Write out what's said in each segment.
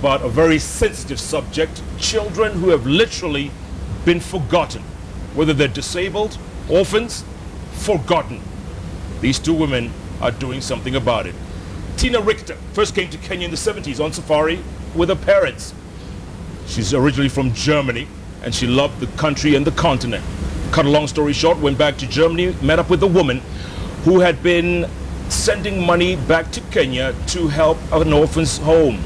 about a very sensitive subject, children who have literally been forgotten. Whether they're disabled, orphans, forgotten. These two women are doing something about it. Tina Richter first came to Kenya in the 70s on safari with her parents. She's originally from Germany, and she loved the country and the continent. Cut a long story short, went back to Germany, met up with a woman who had been sending money back to Kenya to help an orphan's home.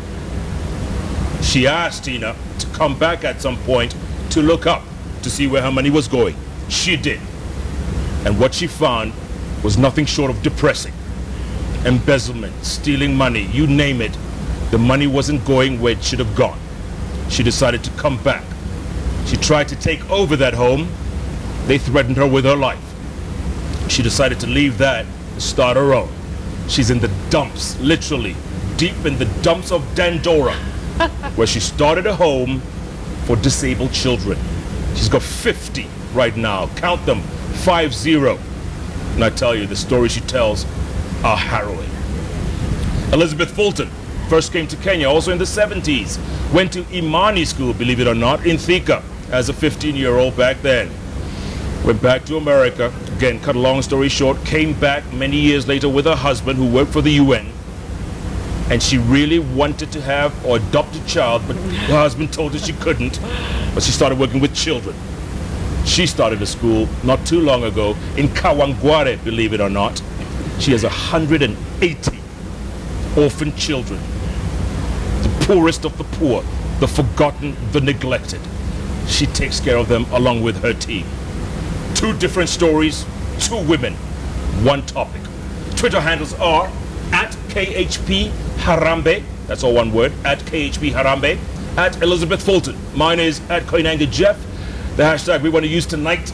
She asked Tina to come back at some point to look up to see where her money was going. She did. And what she found was nothing short of depressing. Embezzlement, stealing money, you name it. The money wasn't going where it should have gone. She decided to come back. She tried to take over that home. They threatened her with her life. She decided to leave that and start her own. She's in the dumps, literally, deep in the dumps of Dandora, where she started a home for disabled children. She's got 50 right now. Count them, 50. And I tell you, the stories she tells are harrowing. Elizabeth Fulton first came to Kenya also in the 70s. Went to Imani school, believe it or not, in Thika as a 15-year-old back then. Went back to America. Again, cut a long story short, came back many years later with her husband who worked for the UN. And she really wanted to have or adopt a child, but her husband told her she couldn't. But she started working with children. She started a school not too long ago in Kawangware, believe it or not. She has 180 orphan children. The poorest of the poor, the forgotten, the neglected. She takes care of them along with her team. Two different stories, two women, one topic. Twitter handles are @KHP Harambee, that's all one word, @KHP Harambee, @Elizabeth Fulton. Mine is @Koinange Jeff. The hashtag we want to use tonight,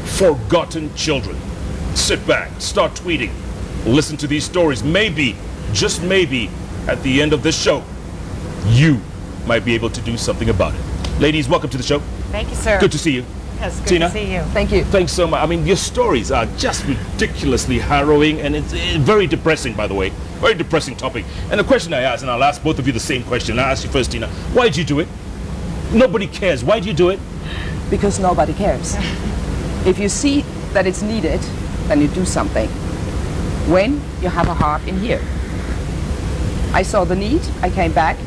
forgotten children. Sit back, start tweeting, listen to these stories. Maybe, just maybe, at the end of this show, you might be able to do something about it. Ladies, welcome to the show. Thank you, sir. Good to see you. Yes, good Tina? to see you. Thank you. Thanks so much. I mean, your stories are just ridiculously harrowing, and it's very depressing, by the way. Very depressing topic. And the question I ask, and I'll ask both of you the same question. I'll ask you first, Tina. Why did you do it? Nobody cares. Why do you do it? Because nobody cares. If you see that it's needed, then you do something. When you have a heart in here. I saw the need, I came back,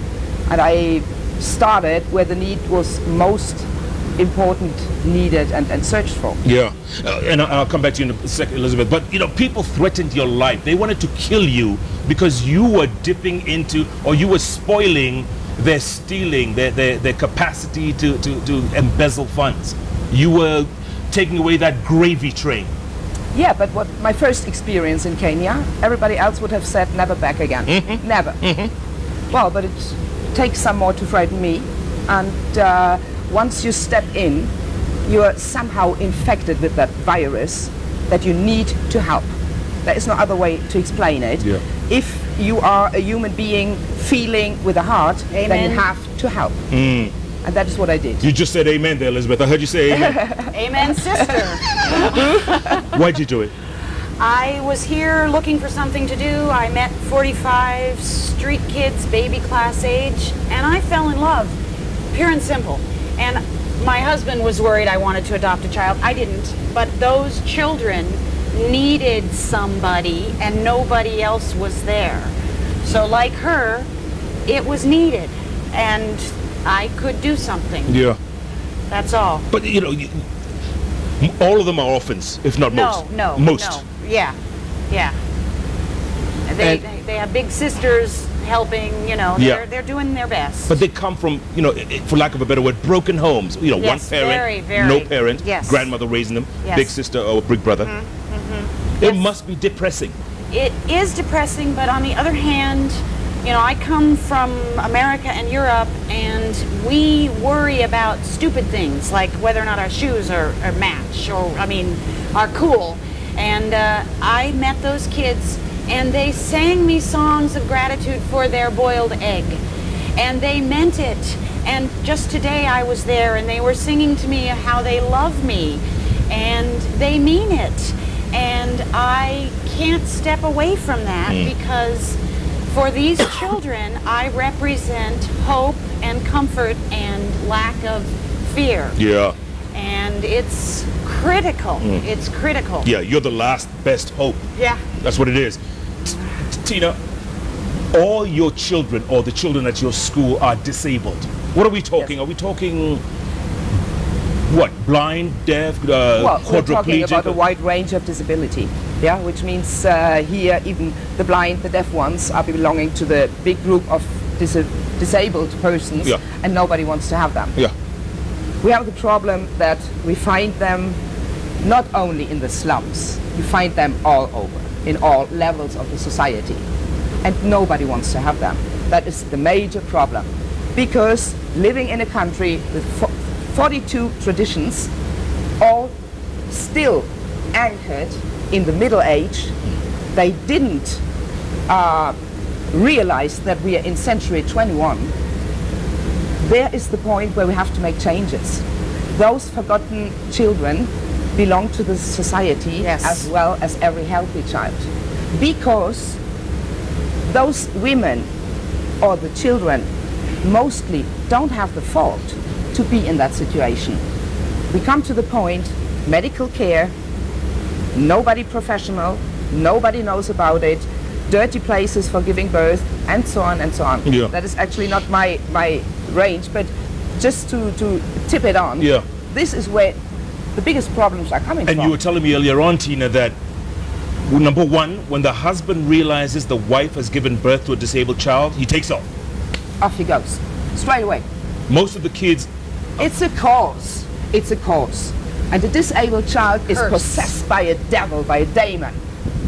and I started where the need was most important, needed, and searched for. Yeah, and I'll come back to you in a second, Elizabeth. But, you know, people threatened your life. They wanted to kill you because you were dipping into, or you were spoiling their stealing, their capacity to embezzle funds. You were taking away that gravy train. Yeah, but what my first experience in Kenya, everybody else would have said never back again. Mm-hmm. Never. Mm-hmm. Well, but it takes some more to frighten me. And once you step in, you are somehow infected with that virus that you need to help. There is no other way to explain it. Yeah. If you are a human being feeling with a heart, Amen. then you have to help. Mm. And that is what I did. You just said amen there, Elizabeth. I heard you say amen. Amen, sister. Why'd you do it? I was here looking for something to do. I met 45 street kids, baby class age, and I fell in love, pure and simple. And my husband was worried I wanted to adopt a child. I didn't, but those children needed somebody and nobody else was there. So like her, it was needed and I could do something. Yeah. That's all. But, you know, all of them are orphans, if not most. No. Most. Yeah. They have big sisters helping, you know, Yeah. they're doing their best. But they come from, you know, for lack of a better word, broken homes. You know, Yes, one parent, very, no parent, yes. grandmother raising them, Yes. big sister or big brother. It Yes. must be depressing. It is depressing, but on the other hand, you know, I come from America and Europe, and we worry about stupid things like whether or not our shoes are match or, are cool. And I met those kids, and they sang me songs of gratitude for their boiled egg. And they meant it. And just today I was there, and they were singing to me how they love me. And they mean it. And I can't step away from that because For these children, I represent hope and comfort and lack of fear. Yeah. And it's critical. It's critical. Yeah, you're the last best hope. Yeah. That's what it is. Tina, all your children or the children at your school are disabled. What are we talking? Yes. Are we talking what? Blind, deaf, Well, we're talking quadriplegic? about a wide range of disability, yeah, which means here even the blind, the deaf ones are belonging to the big group of disabled persons, Yeah. and nobody wants to have them. Yeah. We have the problem that we find them not only in the slums, we find them all over, in all levels of the society, and nobody wants to have them. That is the major problem, because living in a country with 42 traditions, all still anchored in the Middle Age, they didn't realize that we are in century 21. There is the point where we have to make changes. Those forgotten children belong to the society Yes. as well as every healthy child, because those women or the children mostly don't have the fault to be in that situation. We come to the point, medical care, nobody professional, nobody knows about it, dirty places for giving birth, and so on and so on. Yeah. That is actually not my range, but just to tip it on, Yeah. this is where the biggest problems are coming And from. you were telling me earlier on, Tina, that number one, when the husband realizes the wife has given birth to a disabled child, he takes off. Off he goes, straight away. Most of the kids, It's a cause. It's a cause. And the disabled child is Curse. possessed by a devil, by a demon,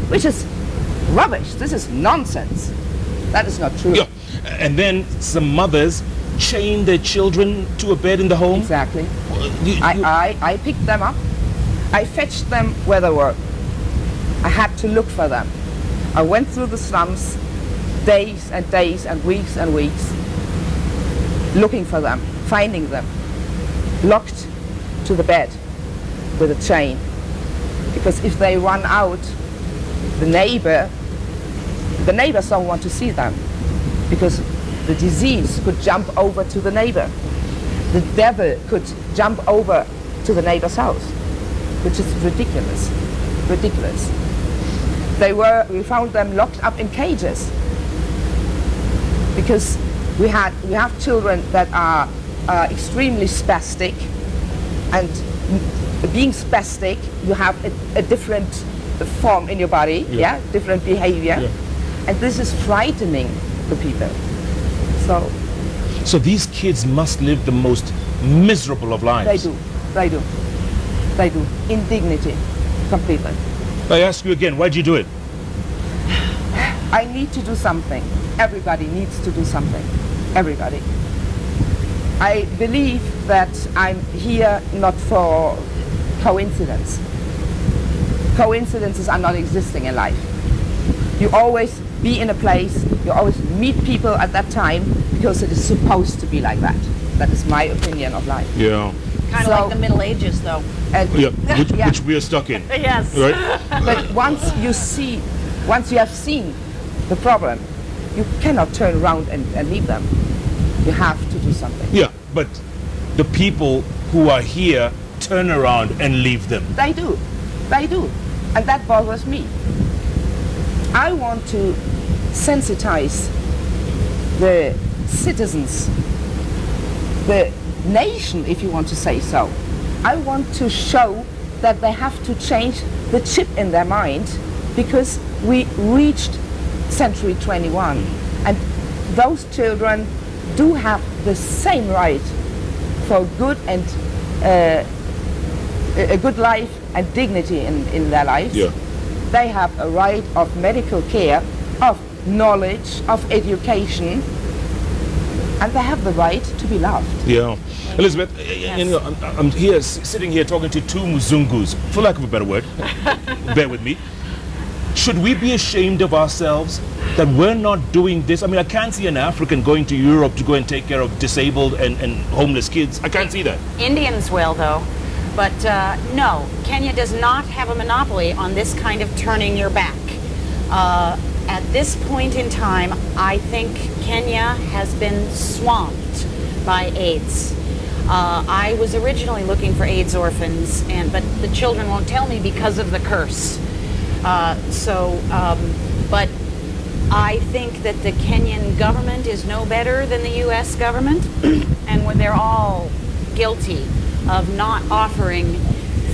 which is rubbish. This is nonsense. That is not true. yeah. And then some mothers chain their children to a bed in the home. Exactly. You- you- I picked them up. I fetched them where they were. I had to look for them. I went through the slums days and weeks looking for them, finding them, locked to the bed with a chain. Because if they run out, the neighbors don't want to see them, because the disease could jump over to the neighbor. The devil could jump over to the neighbor's house, which is ridiculous. Ridiculous. We found them locked up in cages, because we have children that are extremely spastic, and being spastic, you have a different form in your body, yeah, different behavior, and this is frightening the people. So these kids must live the most miserable of lives. They do, indignity, completely. I ask you again, why'd you do it? I need to do something. Everybody needs to do something. Everybody. I believe that I'm here not for coincidence. Coincidences are not existing in life. You always be in a place, you always meet people at that time, because it is supposed to be like that. That is my opinion of life. Yeah. Kind of So- like the Middle Ages, though. And Yeah, Yeah. which we are stuck in. Yes. Right? But once you have seen the problem, you cannot turn around and leave them. You have to do something. Yeah, but the people who are here turn around and leave them. They do. And that bothers me. I want to sensitize the citizens, the nation, if you want to say so. I want to show that they have to change the chip in their mind, because we reached century 21, and those children do have the same right for good and a good life and dignity in their lives. Yeah. They have a right of medical care, of knowledge, of education, and they have the right to be loved. Yeah. Elizabeth, you know, I'm here, sitting here talking to two Mzungus, for lack of a better word. Bear with me. Should we be ashamed of ourselves that we're not doing this? I mean, I can't see an African going to Europe to go and take care of disabled and homeless kids. I can't see that. Indians will, though. But no, Kenya does not have a monopoly on this kind of turning your back. at this point in time, I think Kenya has been swamped by AIDS. I was originally looking for AIDS orphans, but the children won't tell me because of the curse. But I think that the Kenyan government is no better than the U.S. government, and when they're all guilty of not offering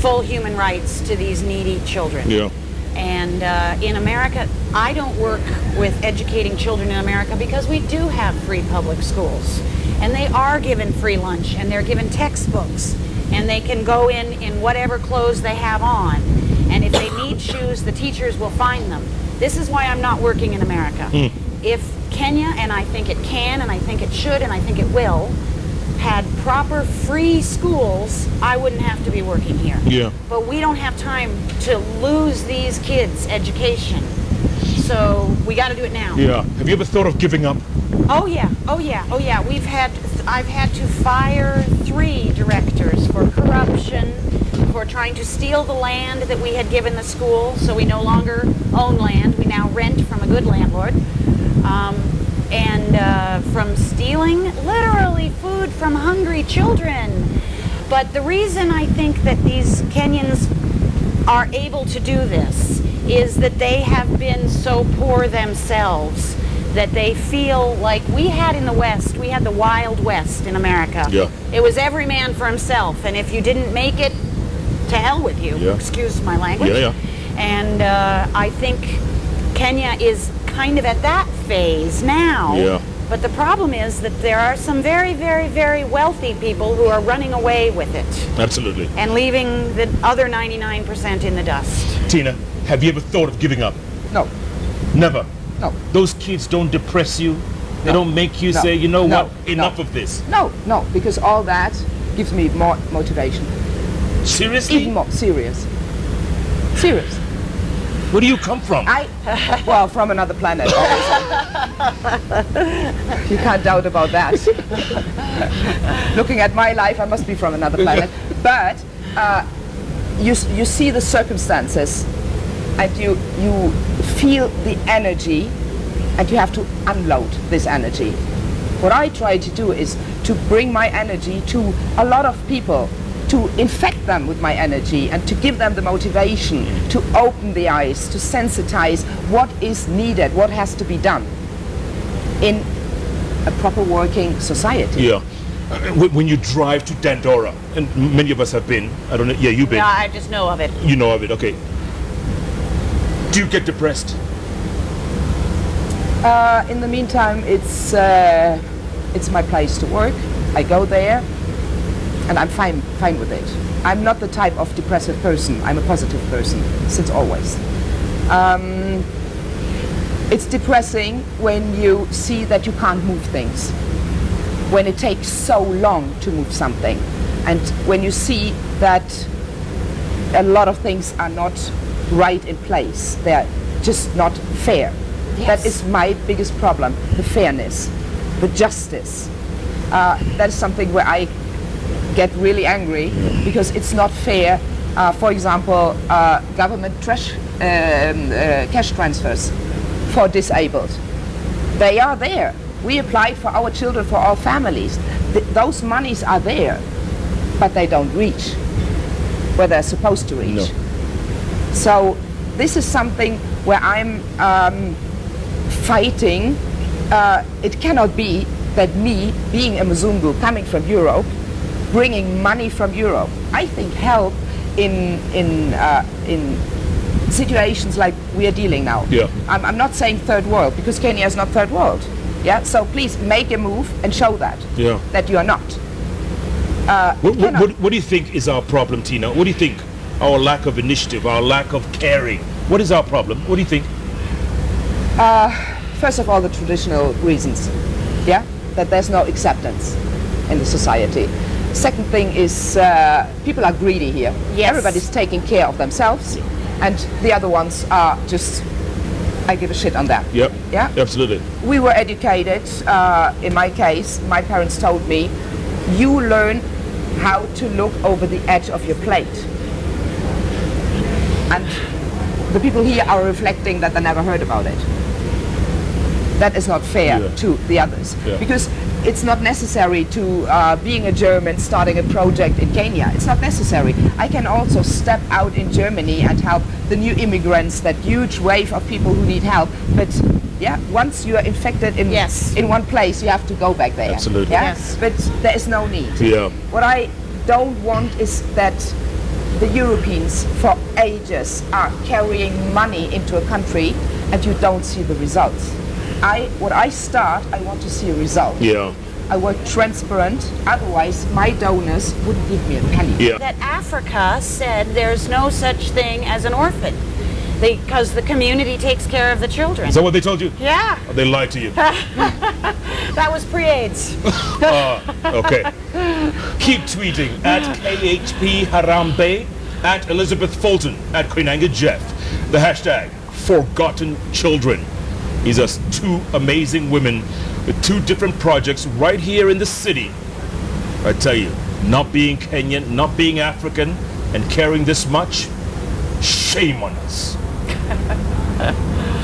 full human rights to these needy children. Yeah. And in America, I don't work with educating children in America because we do have free public schools. And they are given free lunch, and they're given textbooks, and they can go in whatever clothes they have on. And if they need shoes, the teachers will find them. This is why I'm not working in America. If Kenya, and I think it can, and I think it should, and I think it will, had proper free schools, I wouldn't have to be working here. Yeah. But we don't have time to lose these kids' education. So we got to do it now. Yeah. Have you ever thought of giving up? Oh yeah. I've had to fire 3 directors for corruption, for trying to steal the land that we had given the school, so we no longer own land. We now rent from a good landlord. And from stealing literally food from hungry children. But the reason I think that these Kenyans are able to do this is that they have been so poor themselves that they feel like we had in the West. We had the Wild West in America. Yeah. It was every man for himself, and if you didn't make it, to hell with you. Yeah. Excuse my language. Yeah. And I think Kenya is kind of at that phase now. Yeah. But the problem is that there are some very, very, very wealthy people who are running away with it Absolutely. and leaving the other 99% in the dust. Tina, have you ever thought of giving up? No, Never. no, Those kids don't depress you? They No. don't make you No. say, you know No. what, enough No. of this? no, because all that gives me more motivation. Seriously? Even more serious. Serious. Where do you come from? Well, from another planet, obviously. You can't doubt about that. Looking at my life, I must be from another planet. But you see the circumstances, and you feel the energy, and you have to unload this energy. What I try to do is to bring my energy to a lot of people, to infect them with my energy and to give them the motivation, to open the eyes, to sensitize what is needed, what has to be done in a proper working society. Yeah. When you drive to Dandora, and many of us have been, I don't know, yeah, you've been. Yeah, I just know of it. You know of it, okay. Do you get depressed? In the meantime, it's my place to work. I go there, and I'm fine with it. I'm not the type of depressive person. I'm a positive person, since always. It's depressing when you see that you can't move things, when it takes so long to move something, and when you see that a lot of things are not right in place. They're just not fair. Yes. That is my biggest problem, the fairness, the justice. That is something where I get really angry because it's not fair. For example, government cash transfers for disabled. They are there. We apply for our children, for our families. Those monies are there, but they don't reach where they're supposed to reach. No. So this is something where I'm fighting. It cannot be that me, being a Mzungu, coming from Europe, bringing money from Europe, I think help in situations like we are dealing now. Yeah. I'm not saying third world, because Kenya is not third world. Yeah. So please make a move and show that Yeah. that you are not. What do you think is our problem, Tina? What do you think? Our lack of initiative, our lack of caring. What is our problem? What do you think? First of all, the traditional reasons, yeah, that there's no acceptance in the society. Second thing is people are greedy here. Yes. Everybody's taking care of themselves, and the other ones are just, I give a shit on that. Yep. Yeah. Absolutely. We were educated. In my case, my parents told me, you learn how to look over the edge of your plate. And the people here are reflecting that they never heard about it. That is not fair Yeah. to the others. Yeah. Because it's not necessary to, being a German, starting a project in Kenya. It's not necessary. I can also step out in Germany and help the new immigrants, that huge wave of people who need help. But yeah, once you are infected in, Yes. in one place, you have to go back there. Absolutely. Yeah? Yes. But there is no need. Yeah. What I don't want is that the Europeans for ages are carrying money into a country and you don't see the results. What I start, I want to see a result. Yeah. I work transparent, otherwise my donors wouldn't give me a penny. Yeah. That Africa said there's no such thing as an orphan because the community takes care of the children. Is that what they told you? Yeah, Or they lied to you? that was pre-AIDS. Okay. Keep tweeting at KHP Harambee, at Elizabeth Fulton, at Koinange Jeff. The hashtag Forgotten Children. These are two amazing women with two different projects right here in the city. I tell you, not being Kenyan, not being African, and caring this much, shame on us.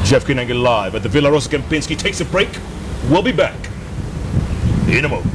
Jeff Koinange live at the Villa Rosa Kempinski takes a break. We'll be back in a moment.